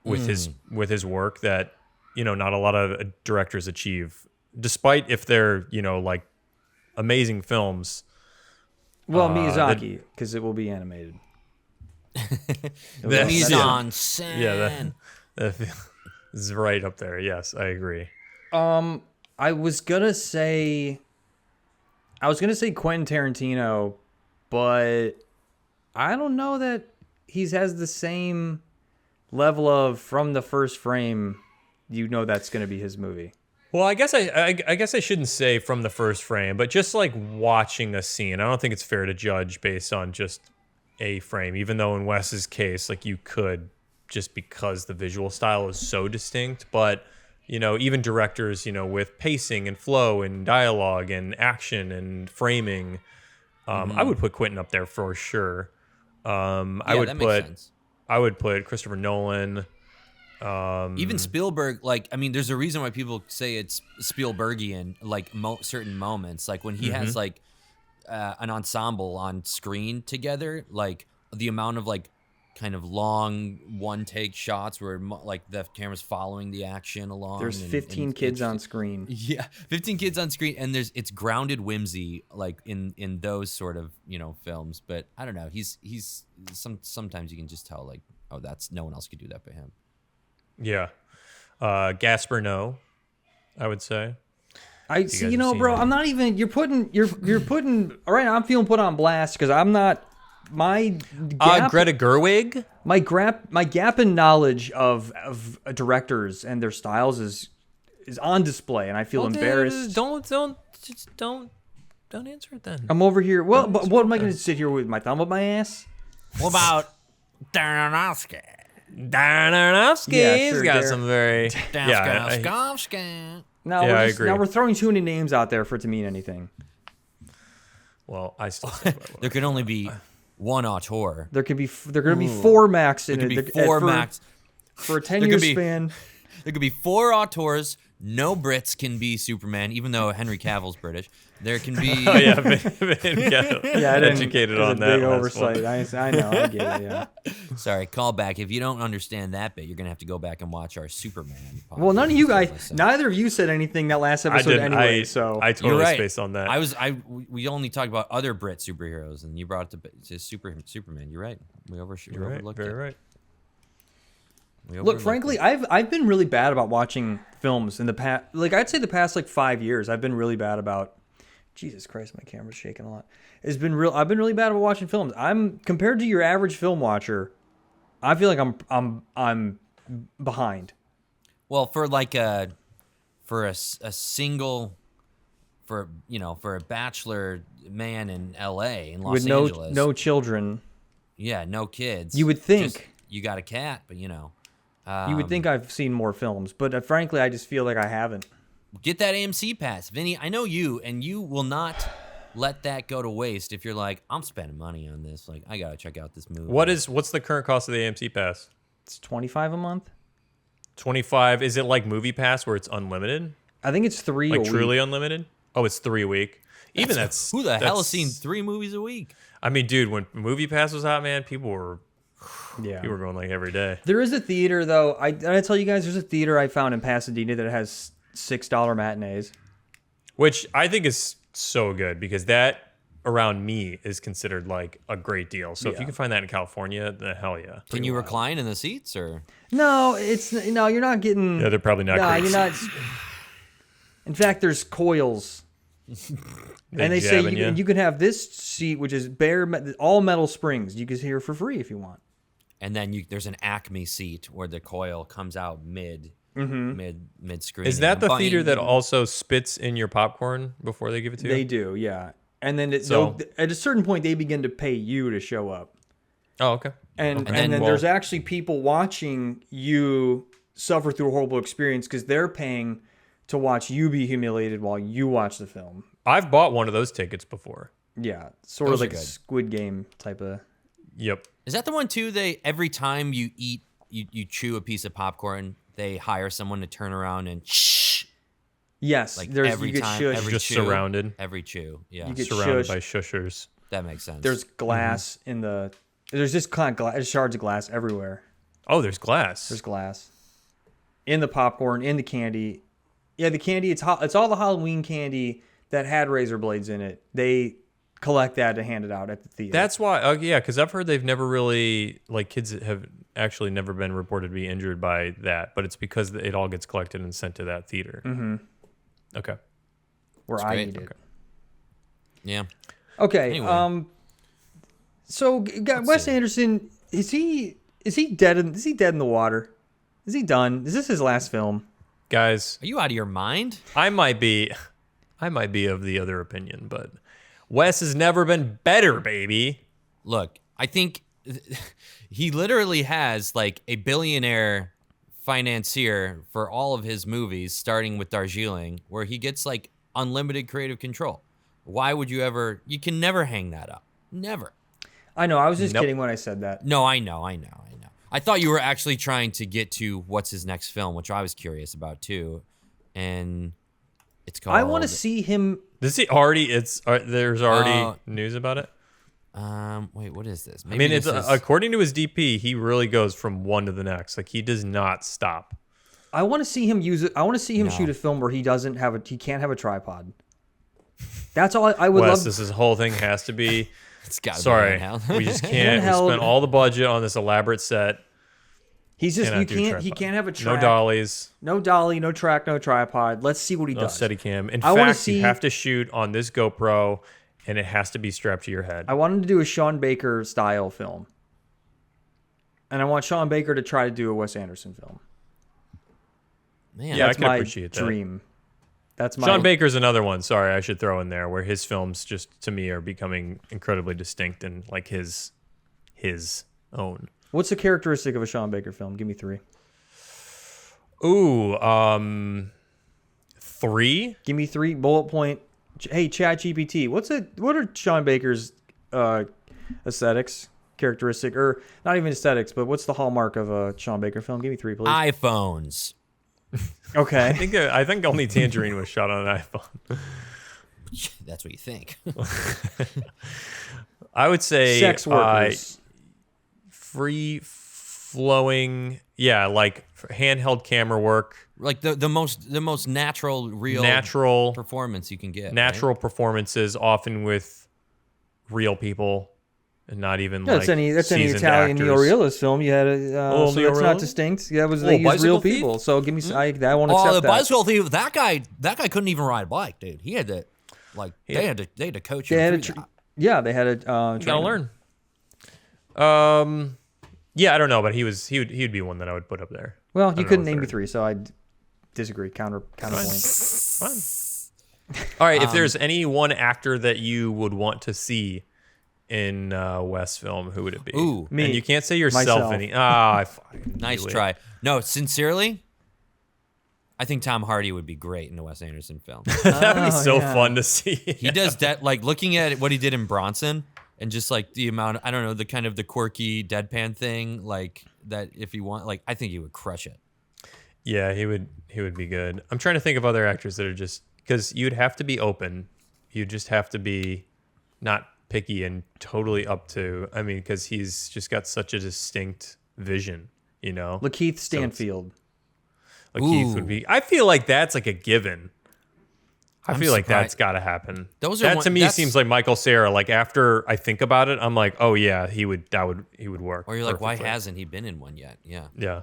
with his work that not a lot of directors achieve, despite if they're like amazing films.
Well, Miyazaki, because it will be animated.
Mise en scène.
Yeah, that is right up there. Yes, I agree.
I was gonna say Quentin Tarantino, but I don't know that he has the same level of from the first frame. That's gonna be his movie.
Well, I guess I shouldn't say from the first frame, but just like watching a scene. I don't think it's fair to judge based on just a frame, even though in Wes's case, like you could, just because the visual style is so distinct. But, you know, even directors, you know, with pacing and flow and dialogue and action and framing, I would put Quentin up there for sure. I would put Christopher Nolan.
Even Spielberg, like, I mean, there's a reason why people say it's Spielbergian, like certain moments, like when he has like an ensemble on screen together, like the amount of like kind of long one take shots where like the camera's following the action along.
There's 15 kids on screen.
Yeah, 15 kids on screen, and it's grounded whimsy like in those sort of, you know, films. But I don't know, he's sometimes you can just tell like, oh, that's no one else could do that but him.
Yeah. Gaspar Noé, I would say.
I see, you know, bro, I'm not even, you're putting, all right, I'm feeling put on blast because I'm not, my gap,
Greta Gerwig?
my gap in knowledge of directors and their styles is on display, and I feel embarrassed.
Don't answer it then.
I'm over here. Well, but what am I going to sit here with my thumb up my ass?
What about Darnowski?
Darnowski's got some very...
Now,
I agree.
Now we're throwing too many names out there for it to mean anything.
Well, I still say
there can only be one auteur.
There going to be 4 Max in
There
it.
could be 4 Max.
For a 10-year span.
There could be 4 auteurs. No Brits can be Superman, even though Henry Cavill's British. There can be...
Oh, yeah, educated on that.
Big oversight. I know, I get it, yeah.
Sorry, call back. If you don't understand that bit, you're going to have to go back and watch our Superman podcast.
Well, none of you guys, neither of you said anything that last episode anyway, so...
I totally spaced on that.
We only talked about other Brit superheroes, and you brought it to Superman. You're right. We overlooked it.
Very right.
Look, frankly, I've been really bad about watching films in the past. Like, I'd say the past, 5 years, I've been really bad about... Jesus Christ, my camera's shaking a lot. I've been really bad about watching films. I'm compared to your average film watcher, I feel like I'm behind.
Well, for a bachelor man in LA, in Los Angeles,
with no children.
Yeah, no kids.
You would think
you got a cat, but you know.
You would think I've seen more films, but frankly, I just feel like I haven't.
Get that AMC pass. Vinny, I know you, and you will not let that go to waste if you're like, I'm spending money on this. Like, I got to check out this movie.
What's the current cost of the AMC pass?
It's $25 a month.
25. Is it like Movie Pass where it's unlimited?
I think it's 3 a week.
Like truly unlimited? Oh, it's 3 a week. Who
the hell has seen 3 movies a week?
I mean, dude, when Movie Pass was out, man, people were going like every day.
There is a theater though. I tell you guys, there's a theater I found in Pasadena that has $6 matinees,
which I think is so good because that around me is considered like a great deal. So if you can find that in California, then hell yeah.
Can you recline in the seats or?
No, you're not getting.
Yeah, they're probably not.
You're not. In fact, there's coils. And they say you can have this seat, which is all metal springs. You can hear for free if you want.
And then there's an Acme seat where the coil comes out mid screen.
Is that the theater that also spits in your popcorn before they give it to you?
They do, yeah. And then at a certain point, they begin to pay you to show up.
Oh, okay.
And then there's actually people watching you suffer through a horrible experience because they're paying to watch you be humiliated while you watch the film.
I've bought one of those tickets before.
Yeah, sort of like a Squid Game type of.
Yep.
Is that the one too? Every time you eat, you chew a piece of popcorn, they hire someone to turn around and shh.
Yes,
like
every time,
every
just
chew,
surrounded.
Every chew, yeah.
You get
surrounded
shushed.
by shushers.
That makes sense.
There's glass in the. There's just shards of glass everywhere.
Oh, there's glass.
There's glass in the popcorn, in the candy. Yeah, the candy. It's all the Halloween candy that had razor blades in it. They collect that to hand it out at the theater.
That's why. Oh, yeah, because I've heard they've never really kids have actually never been reported to be injured by that, but it's because it all gets collected and sent to that theater.
Mm-hmm.
Okay.
Where
That's
I
great.
eat it.
Okay.
Yeah.
Okay.
Anyway.
So Wes Anderson, is he dead? Is he dead in the water? Is he done? Is this his last film?
Guys,
Are you out of your mind?
I might be of the other opinion, but Wes has never been better, baby.
Look, I think he literally has like a billionaire financier for all of his movies, starting with Darjeeling, where he gets like unlimited creative control. Why would you ever? You can never hang that up. Never.
I know. I was just kidding when I said that.
No, I know. I thought you were actually trying to get to what's his next film, which I was curious about too, and it's called.
I want to see him.
Does he already? There's already news about it.
Wait, what is this?
Maybe it's according to his DP, he really goes from one to the next. Like he does not stop.
I want to see him use it. I want to see him shoot a film where he can't have a tripod. That's all I would love.
This whole thing has to be.
It's got
Sorry,
be
we just can't. We spent all the budget on this elaborate set.
He's just he can't have a track.
No dollies.
No dolly, no track, no tripod. Let's see what he does.
Steadicam. In fact, you have to shoot on this GoPro, and it has to be strapped to your head.
I want him to do a Sean Baker style film, and I want Sean Baker to try to do a Wes Anderson film.
Man,
yeah,
that's
I can
my
appreciate
dream. That's my
Sean Baker's another one. Sorry, I should throw in there where his films just to me are becoming incredibly distinct and like his own.
What's the characteristic of a Sean Baker film? Give me 3.
Ooh, 3.
Give me 3 bullet point. Hey, ChatGPT. What are Sean Baker's aesthetics characteristic, or not even aesthetics, but what's the hallmark of a Sean Baker film? Give me 3, please.
iPhones.
Okay.
I think only Tangerine was shot on an iPhone.
That's what you think.
I would say
sex workers.
Free flowing, like handheld camera work,
like the most natural, real performance you can get.
Natural performances, often with real people, and not even
that's any Italian neorealist film. You had so that's not distinct. That was they used real people. So give me I won't accept that.
The bicycle thief. That guy couldn't even ride a bike, dude. He had to they had to coach him.
They had to
gotta learn. Yeah, I don't know, but he'd be one that I would put up there.
Well, you couldn't name me 3, so I disagree. Counterpoint.
Fine. All right, if there's any one actor that you would want to see in Wes film, who would it be?
Ooh,
me. And you can't say yourself.
Nice try. No, sincerely, I think Tom Hardy would be great in a Wes Anderson film.
That would be so fun to see.
He does that, like looking at what he did in Bronson. And just like the amount, I don't know, the kind of the quirky deadpan thing, like that. If you want, like, I think he would crush it.
Yeah, he would be good. I'm trying to think of other actors that are just because you'd have to be open. You'd just have to be not picky and totally up to. I mean, because he's just got such a distinct vision, you know.
Lakeith Stanfield.
Lakeith would be. I feel like that's like a given. I feel like that's got to happen. To me seems like Michael Cera. Like after I think about it, I'm like, oh yeah, he would work.
Or you're like, why hasn't he been in one yet? Yeah.
Yeah.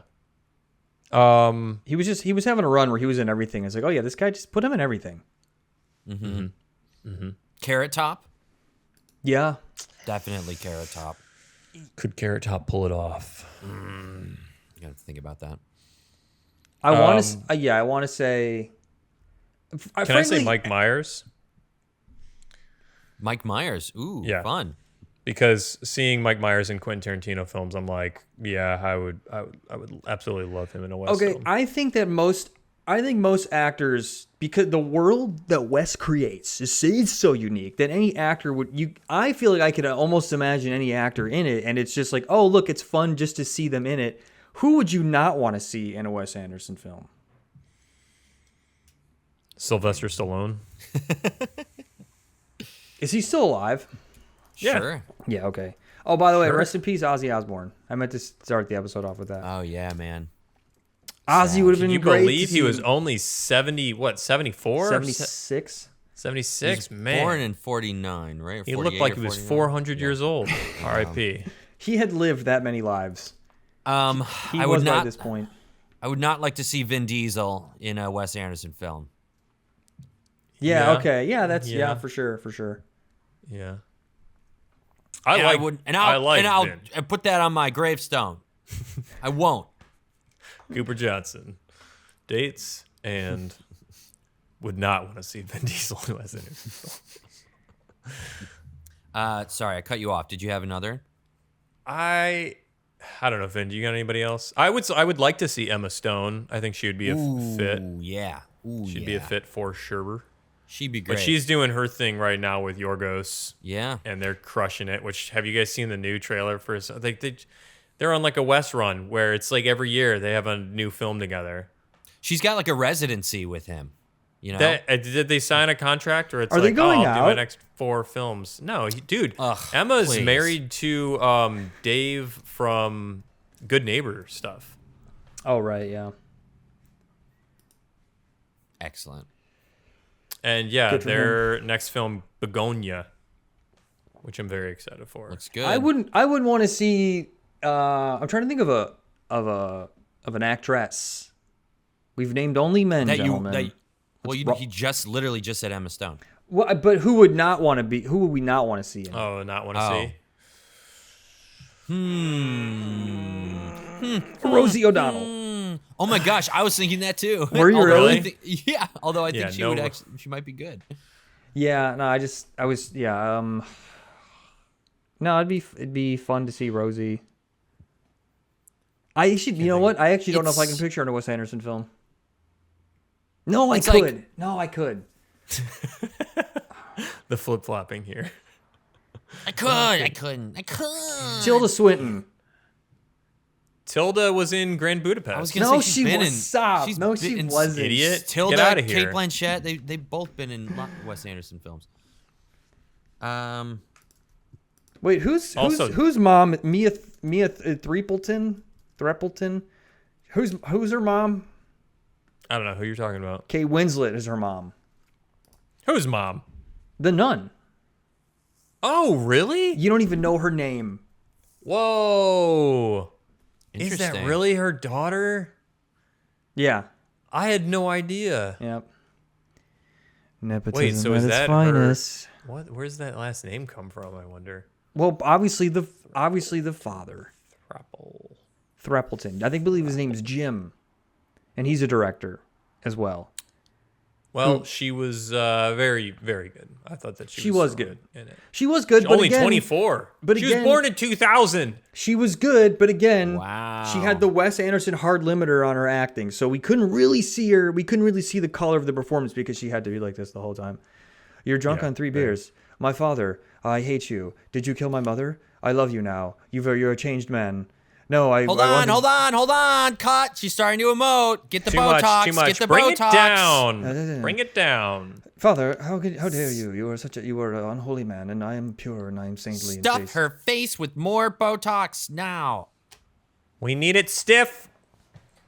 He was having a run where he was in everything. It's like, oh yeah, this guy, just put him in everything.
Carrot Top.
Yeah.
Definitely Carrot Top.
Could Carrot Top pull it off?
You got to think about that.
I want to say.
Can I say Mike Myers?
Mike Myers. Ooh,
yeah.
Fun.
Because seeing Mike Myers in Quentin Tarantino films, I'm like, yeah, I would absolutely love him in a Wes film.
I think most actors, because the world that Wes creates is so unique that any actor I feel like I could almost imagine any actor in it, and it's just like, oh look, it's fun just to see them in it. Who would you not want to see in a Wes Anderson film?
Sylvester Stallone.
Is he still alive?
Sure.
Yeah, okay. Oh, by the way, rest in peace, Ozzy Osbourne. I meant to start the episode off with that.
Oh, yeah, man.
Ozzy would have been great.
Can you believe he was only 74?
76?
76, man.
Born in 49, right?
He looked like he was 400 years old. R.I.P.
He had lived that many lives.
I would not,
by this point.
I would not like to see Vin Diesel in a Wes Anderson film.
Yeah, okay. Yeah, that's for sure.
Yeah.
I'll put that on my gravestone. I won't.
Cooper Johnson dates and would not want to see Vin Diesel in Wes Anderson film.
Sorry, I cut you off. Did you have another?
I don't know, Vin. Do you got anybody else? I would like to see Emma Stone. I think she would be a fit.
Yeah. Ooh,
She'd be a fit for sure.
She'd be great.
But she's doing her thing right now with Yorgos.
Yeah.
And they're crushing it. Which, have you guys seen the new trailer for? They're on like a West run where it's like every year they have a new film together.
She's got like a residency with him. You know,
did they sign a contract, or it's
Are
like,
they going
I'll do
out?
my next 4 films? No, dude.
Ugh,
Emma's
please.
married to Dave from Good Neighbor stuff.
Oh, right, yeah.
excellent.
And yeah,
Good for
their next film, Begonia, which I'm very excited for.
Looks good.
I wouldn't want to see. I'm trying to think of an actress. We've named only men, gentlemen.
He just literally just said Emma Stone.
Well, but who would not want to be? Who would we not want to see? In it?
Oh, not want to see?
Rosie O'Donnell.
Oh my gosh, I was thinking that too.
Were you
Although
really?
I think, yeah, although I think she might be good.
Yeah, no, no, it'd be fun to see Rosie. I actually, you know what? I actually don't know if I can picture her in a Wes Anderson film. No, I could. No, I could.
The flip-flopping here.
I couldn't.
Tilda Swinton.
Tilda was in Grand Budapest.
I was gonna
No,
say
she was. Stop. No, she wasn't.
Idiot.
Tilda,
Get outta
Kate
here.
Blanchett, they've both been in Wes Anderson films.
Wait, who's mom? Mia Threepleton? Who's her mom?
I don't know who you're talking about.
Kate Winslet is her mom.
Whose mom?
The nun.
Oh, really?
You don't even know her name.
Whoa. Is that
Interesting.
really her daughter?
Yeah.
I had no idea.
Yep. Nepotism
Wait, so
at
is
its
that
finest.
her? What? Where's that last name come from? I wonder.
Well, obviously the father, Threepleton. I believe his name's Jim, and he's a director as well.
Well, she was very, very good. I thought that she
was
strong
good.
in it.
She was good,
She's
but
only
again,
24.
but
she
again-
was born in 2000.
she was good, but again,
Wow.
she had the Wes Anderson hard limiter on her acting, so we couldn't really see her. We couldn't really see the color of the performance because she had to be like this the whole time. You're drunk on 3 beers. My father, I hate you. Did you kill my mother? I love you now. You're a changed man. No,
Hold on. Cut. She's starting to emote. Get the
Too
Botox.
much.
Get the
Bring
Botox.
it down. Bring it down.
Father, how dare you? You are an unholy man, and I am pure and I am saintly. in
Stuff
face.
her face with more Botox now.
We need it stiff.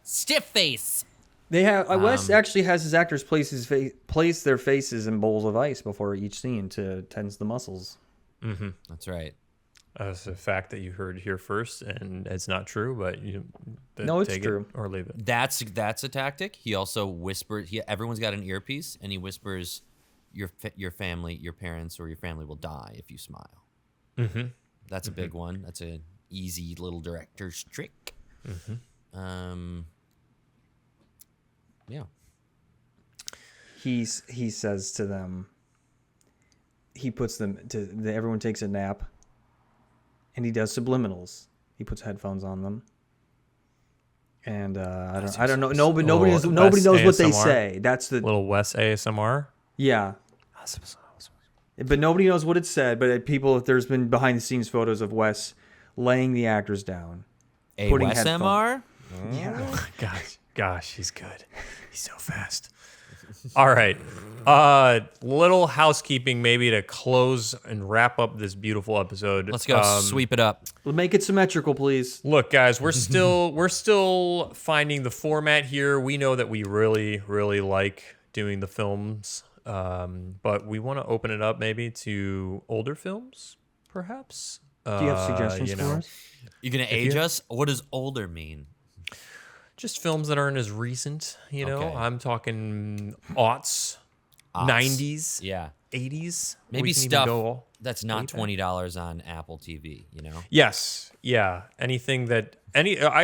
Stiff face.
They have Wes actually has his actors place their faces in bowls of ice before each scene to tense the muscles.
Mm-hmm.
That's right.
That's a fact that you heard here first, and it's not true, but
No, it's
take
true.
it or leave it.
That's a tactic. He also whispers. Everyone's got an earpiece, and he whispers, "Your family, your parents, or your family will die if you smile."
Mm-hmm.
That's a big one. That's an easy little director's trick.
Mm-hmm.
Yeah.
He says to them. He puts them to. Everyone takes a nap. And he does subliminals. He puts headphones on them. And I don't know. Nobody knows what they
ASMR.
say. That's the
Little Wes ASMR.
yeah. But nobody knows what it said. But there's been behind the scenes photos of Wes laying the actors down.
A
Putting
Wes
headphones.
MR?
Yeah.
Gosh, he's good. He's so fast. All right. Little housekeeping maybe to close and wrap up this beautiful episode.
Let's go sweep it up.
Make it symmetrical, please.
Look, guys, we're still finding the format here. We know that we really, really like doing the films, but we want to open it up maybe to older films, perhaps.
Do you have suggestions for us?
You're gonna age us? What does older mean?
Just films that aren't as recent, you know.
Okay.
I'm talking aughts, 90s,
Yeah.
80s.
Maybe
We can even
stuff
go
that's
way
not
back.
$20 on Apple TV, you know?
Yes, yeah. I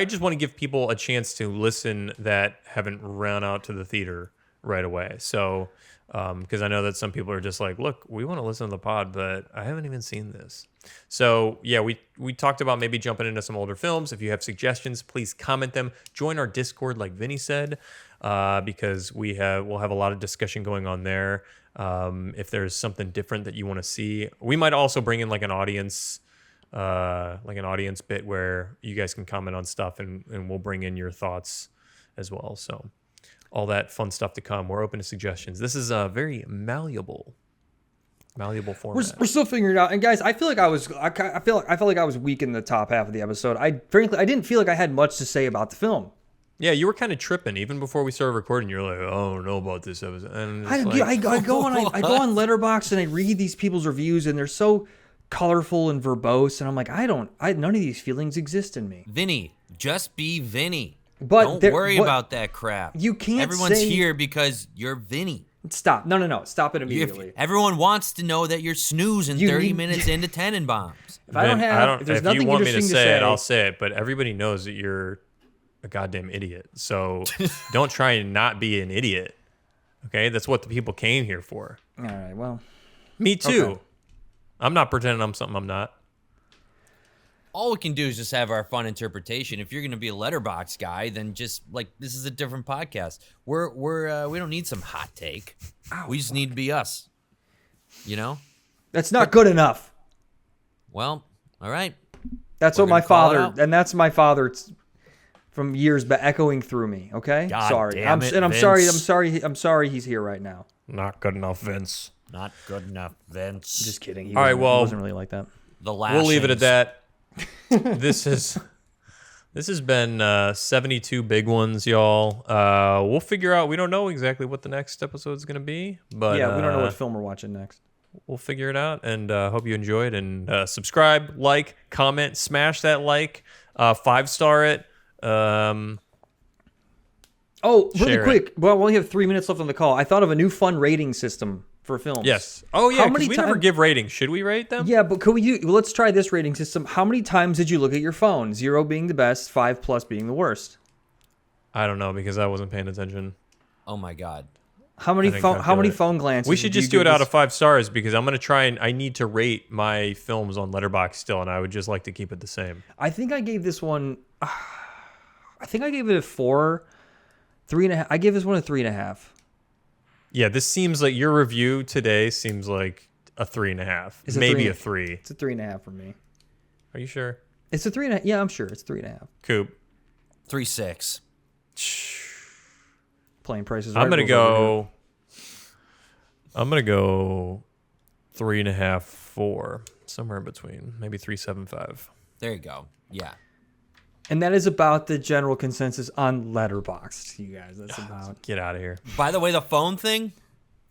just want to give people a chance to listen that haven't run out to the theater right away. So Because I know that some people are just like, look, we want to listen to the pod, but I haven't even seen this. So yeah, we talked about maybe jumping into some older films. If you have suggestions, please comment them. Join our Discord, like Vinny said, because we'll have a lot of discussion going on there. If there's something different that you want to see, we might also bring in like an audience bit where you guys can comment on stuff, and we'll bring in your thoughts as well. So all that fun stuff to come. We're open to suggestions. This is a very malleable format.
We're still figuring it out. And guys, I feel like I felt like I was weak in the top half of the episode. I didn't feel like I had much to say about the film.
Yeah, you were kind of tripping even before we started recording. You're like, oh, I don't know about this episode. And
I go on Letterboxd and I read these people's reviews, and they're so colorful and verbose, and I'm like, none of these feelings exist in me.
Vinny, just be Vinny.
But
don't worry about that crap.
You can't.
Everyone's here because you're Vinny.
Stop. No. Stop it immediately.
Everyone wants to know that you're snoozing 30 minutes into Tenenbaums.
If there's nothing
you want me to
interesting
say it, I'll say it. But everybody knows that you're a goddamn idiot. So don't try and not be an idiot. Okay, that's what the people came here for.
All right. Well,
me too.
Okay.
I'm not pretending I'm something I'm not.
All we can do is just have our fun interpretation. If you're going to be a Letterboxd guy, then just like this is a different podcast. We don't need some hot take. We just need to be us. You know?
That's not good enough.
Well, all right.
That's what my father, and that's my father from years back echoing through me. Okay,
God
sorry.
Damn it,
I'm
Vince.
I'm sorry. He's here right now.
Not good enough, Vince.
Not good enough, Vince.
Just kidding. He wasn't really like that.
The last.
We'll leave it at that. This has been 72 big ones, y'all. We'll figure out. We don't know exactly what the next episode is going to be, but
yeah, we don't know what film we're watching next.
We'll figure it out, and hope you enjoyed. And subscribe, like, comment, smash that like, 5-star it.
Really quick. Well, we only have 3 minutes left on the call. I thought of a new fun rating system for films.
Yes. Oh yeah. We never give ratings. Should we rate them?
Yeah, but let's try this rating system. How many times did you look at your phone? 0 being the best, 5+ being the worst.
I don't know because I wasn't paying attention.
Oh my God.
How many phone glances?
We should just do it out of 5 stars because I'm gonna try and I need to rate my films on Letterboxd still, and I would just like to keep it the same.
I think I gave this one. I think I gave it a 4, 3.5. I gave this one a 3.5.
Yeah, this seems like your review today seems like a 3.5, maybe a 3.
It's a 3.5 for me.
Are you sure?
It's a 3.5. Yeah, I'm sure it's 3.5.
Coop.
3.6.
Playing prices right.
I'm gonna go 3.5, 4, somewhere in between, maybe 3.75.
There you go. Yeah.
And that is about the general consensus on Letterboxd, you guys. That's about.
Get out of here.
By the way, the phone thing.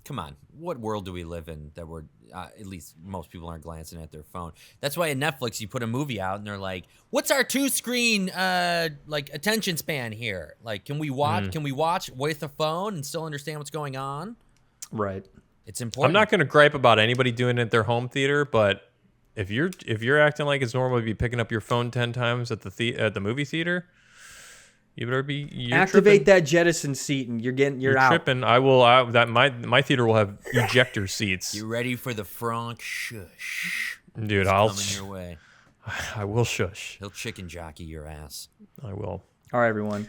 Come on, what world do we live in that we're at least most people aren't glancing at their phone? That's why at Netflix you put a movie out and they're like, "What's our 2-screen like attention span here? Like, can we watch? Can we watch with a phone and still understand what's going on?"
Right.
It's important.
I'm not going to gripe about anybody doing it at their home theater, but if you're acting like it's normal to be picking up your phone 10 times at the movie theater, you better be
activate that jettison seat and you're out.
Tripping. My theater will have ejector seats.
You ready for the Frank shush?
Dude,
Coming your way.
I will shush.
He'll chicken jockey your ass.
I will.
All right, everyone.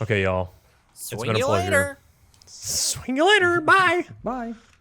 Okay, y'all.
Swing
it's been a
you
pleasure.
later.
Swing you later. Bye.
Bye.